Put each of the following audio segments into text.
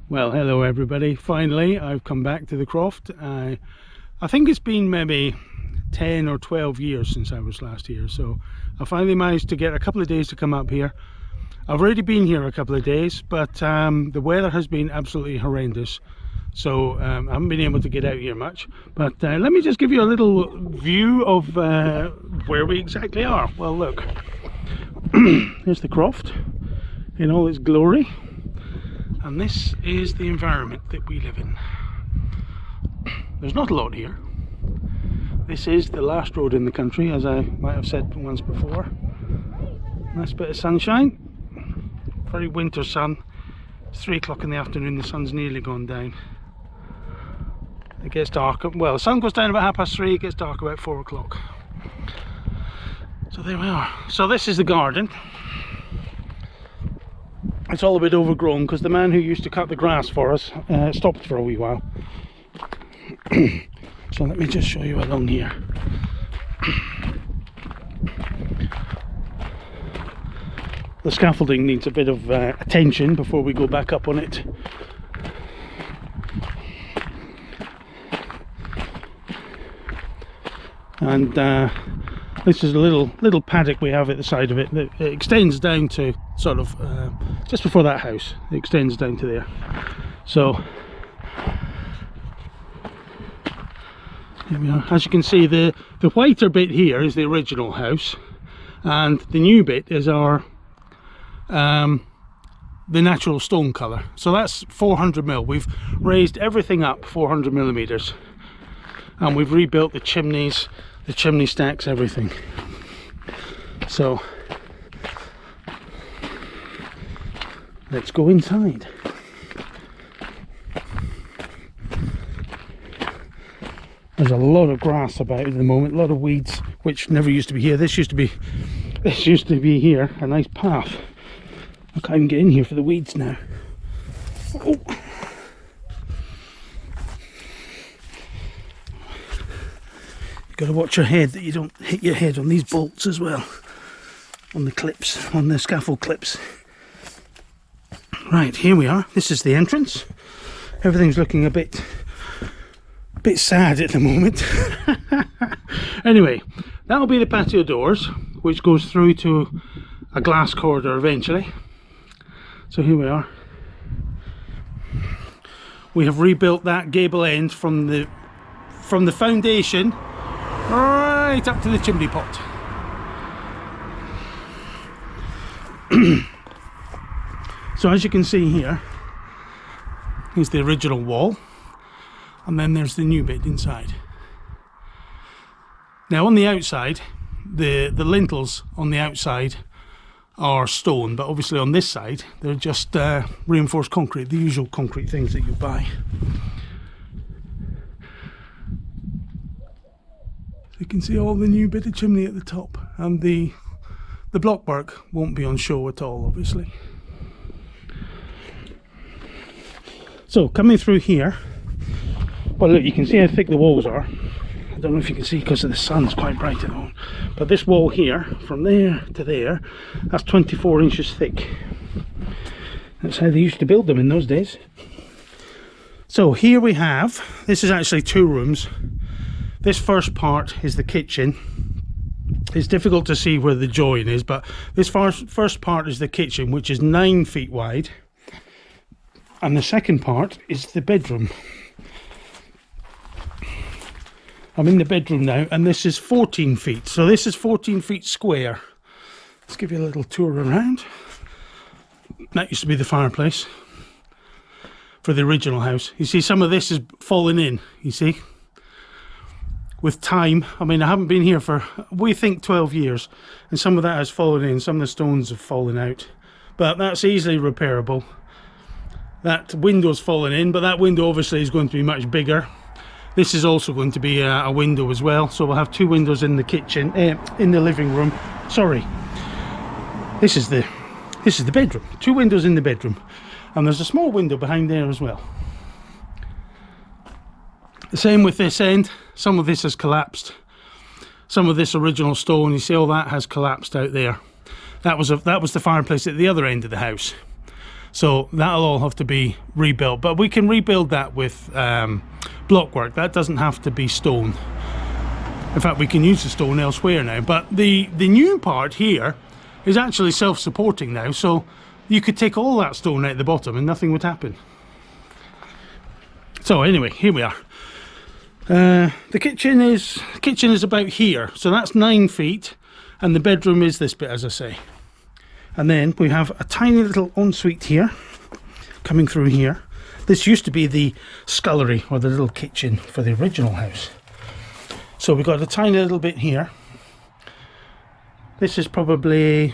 Well, hello everybody. Finally, I've come back to the croft. I think it's been maybe 10 or 12 years since I was last here, so I finally managed to get a couple of days to come up here. I've already been here a couple of days, but the weather has been absolutely horrendous, so I haven't been able to get out here much. But let me just give you a little view of where we exactly are. Well, look, here's the croft in all its glory. And this is the environment that we live in. There's not a lot here. This is the last road in the country, as I might have said once before. Nice bit of sunshine. Very winter sun. It's 3 o'clock in the afternoon, the sun's nearly gone down. It gets dark, well, the sun goes down about 3:30, it gets dark about 4 o'clock. So there we are. So this is the garden. It's all a bit overgrown because the man who used to cut the grass for us stopped for a wee while. So let me just show you along here. The scaffolding needs a bit of attention before we go back up on it. And this is a little paddock we have at the side of it. It extends down to sort of just before that house. It extends down to there. So here we are. As you can see, the whiter bit here is the original house, and the new bit is our the natural stone colour. So that's 400mm. We've raised everything up 400mm, and we've rebuilt the chimneys, the chimney stacks, everything. So let's go inside. There's a lot of grass about at the moment, a lot of weeds, which never used to be here. This used to be here, a nice path. I can't even get in here for the weeds now. Oh. You've got to watch your head that you don't hit your head on these bolts as well, on the clips, on the scaffold clips. Right, here we are. This is the entrance. Everything's looking a bit sad at the moment. Anyway, that'll be the patio doors, which goes through to a glass corridor eventually. So here we are. We have rebuilt that gable end from the foundation right up to the chimney pot. So as you can see here, here's the original wall, and then there's the new bit inside. Now on the outside, the lintels on the outside are stone, but obviously on this side they're just reinforced concrete, the usual concrete things that you buy. So you can see all the new bit of chimney at the top, and the blockwork won't be on show at all, obviously. So coming through here, well look, you can see how thick the walls are. I don't know if you can see because the sun's quite bright at the moment, but this wall here, from there to there, that's 24 inches thick. That's how they used to build them in those days. So here we have, this is actually 2 rooms. This first part is the kitchen. It's difficult to see where the join is, but this first part is the kitchen, which is 9 feet wide. And the second part is the bedroom. I'm in the bedroom now, and this is 14 feet. So this is 14 feet square. Let's give you a little tour around. That used to be the fireplace for the original house. You see, some of this is falling in, you see. With time, I mean, I haven't been here for, we think, 12 years. And some of that has fallen in, some of the stones have fallen out. But that's easily repairable. That window's fallen in, but that window obviously is going to be much bigger. This is also going to be a window as well, so we'll have 2 windows in the kitchen, in the living room. Sorry, this is the bedroom. 2 windows in the bedroom, and there's a small window behind there as well. The same with this end. Some of this has collapsed. Some of this original stone, you see all that has collapsed out there. That was the fireplace at the other end of the house. So that'll all have to be rebuilt, but we can rebuild that with block work. That doesn't have to be stone. In fact, we can use the stone elsewhere now. But the new part here is actually self-supporting now, so you could take all that stone out the bottom and nothing would happen. So anyway, here we are. The kitchen is about here, so that's 9 feet, and the bedroom is this bit, as I say. And then we have a tiny little ensuite here, coming through here. This used to be the scullery, or the little kitchen for the original house. So we've got a tiny little bit here. This is probably,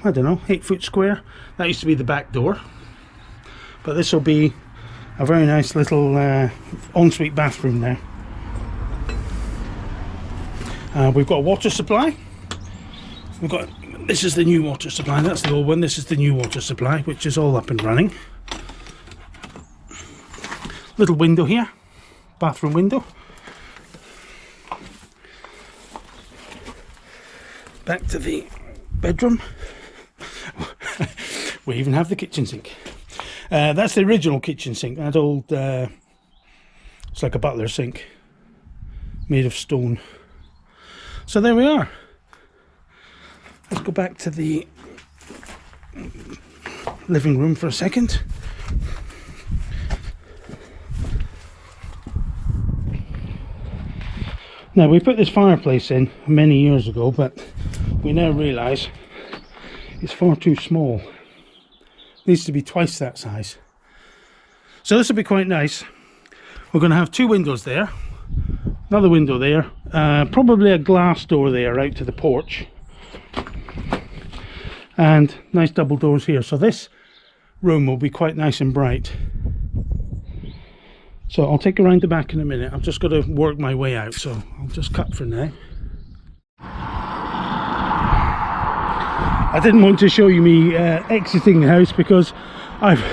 I don't know, 8 foot square. That used to be the back door. But this will be a very nice little ensuite bathroom now. We've got a water supply. This is the new water supply, that's the old one. This is the new water supply, which is all up and running. Little window here, bathroom window. Back to the bedroom. We even have the kitchen sink. That's the original kitchen sink, that old, it's like a butler sink, made of stone. So there we are. Let's go back to the living room for a second. Now, we put this fireplace in many years ago, but we now realise it's far too small. It needs to be twice that size. So this will be quite nice. We're going to have 2 windows there, another window there, probably a glass door there out to the porch. And nice double doors here, so this room will be quite nice and bright. So I'll take you around the back in a minute. I've just got to work my way out, so I'll just cut for now. I didn't want to show you me exiting the house because I've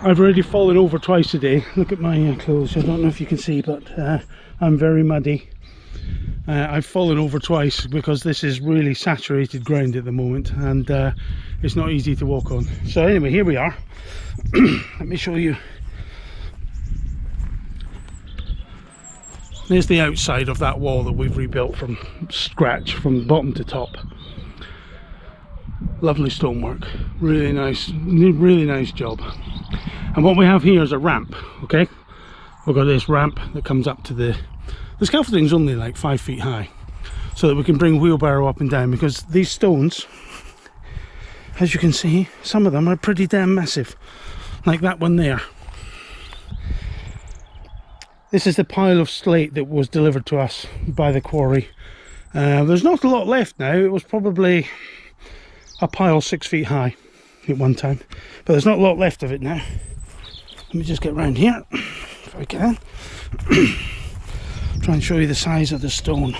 already fallen over twice today. Look at my clothes. I don't know if you can see, but I'm very muddy. I've fallen over twice because this is really saturated ground at the moment, and it's not easy to walk on. So anyway, here we are. Let me show you. There's the outside of that wall that we've rebuilt from scratch, from bottom to top. Lovely stonework, really nice job. And what we have here is a ramp. Okay, we've got this ramp that comes up to the scaffolding's only like 5 feet high, so that we can bring wheelbarrow up and down, because these stones, as you can see, some of them are pretty damn massive, like that one there. This is the pile of slate that was delivered to us by the quarry. There's not a lot left now. It was probably a pile 6 feet high at one time, but there's not a lot left of it now. Let me just get round here if I can. Try and show you the size of the stone.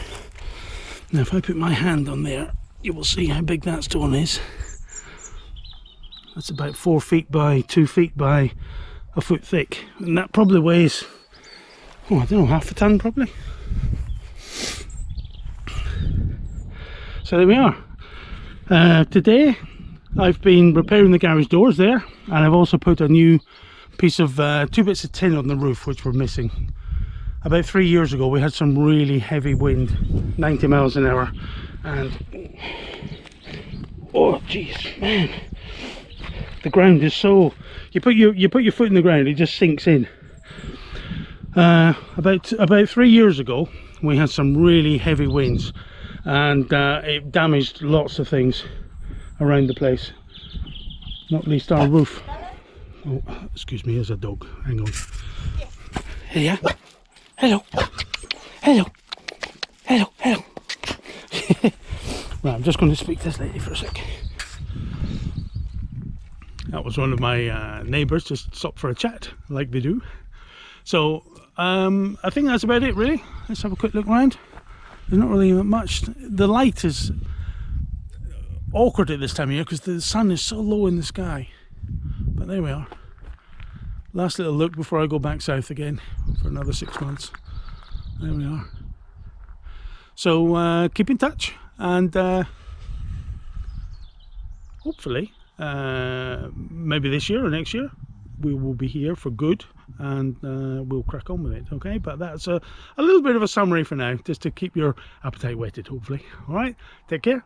Now if I put my hand on there, you will see how big that stone is. That's about 4 feet by 2 feet by a foot thick, and that probably weighs, oh, I don't know, half a ton probably. So there we are. Today I've been repairing the garage doors there, and I've also put a new piece of 2 bits of tin on the roof which were missing. About 3 years ago we had some really heavy wind, 90 miles an hour, and oh jeez, man, the ground is so, you put your foot in the ground, it just sinks in. About 3 years ago we had some really heavy winds, and it damaged lots of things around the place, not least our roof. Oh, excuse me, there's a dog, hang on. Yeah. Hello. Hello. Hello. Hello. Right, I'm just going to speak to this lady for a sec. That was one of my neighbours, just stopped for a chat, like they do. So, I think that's about it really. Let's have a quick look around. There's not really much. The light is awkward at this time of year because the sun is so low in the sky. But there we are. Last little look before I go back south again for another 6 months. There we are. So keep in touch, and hopefully maybe this year or next year we will be here for good, and we'll crack on with it. Okay, but that's a little bit of a summary for now, just to keep your appetite whetted, hopefully. All right, take care.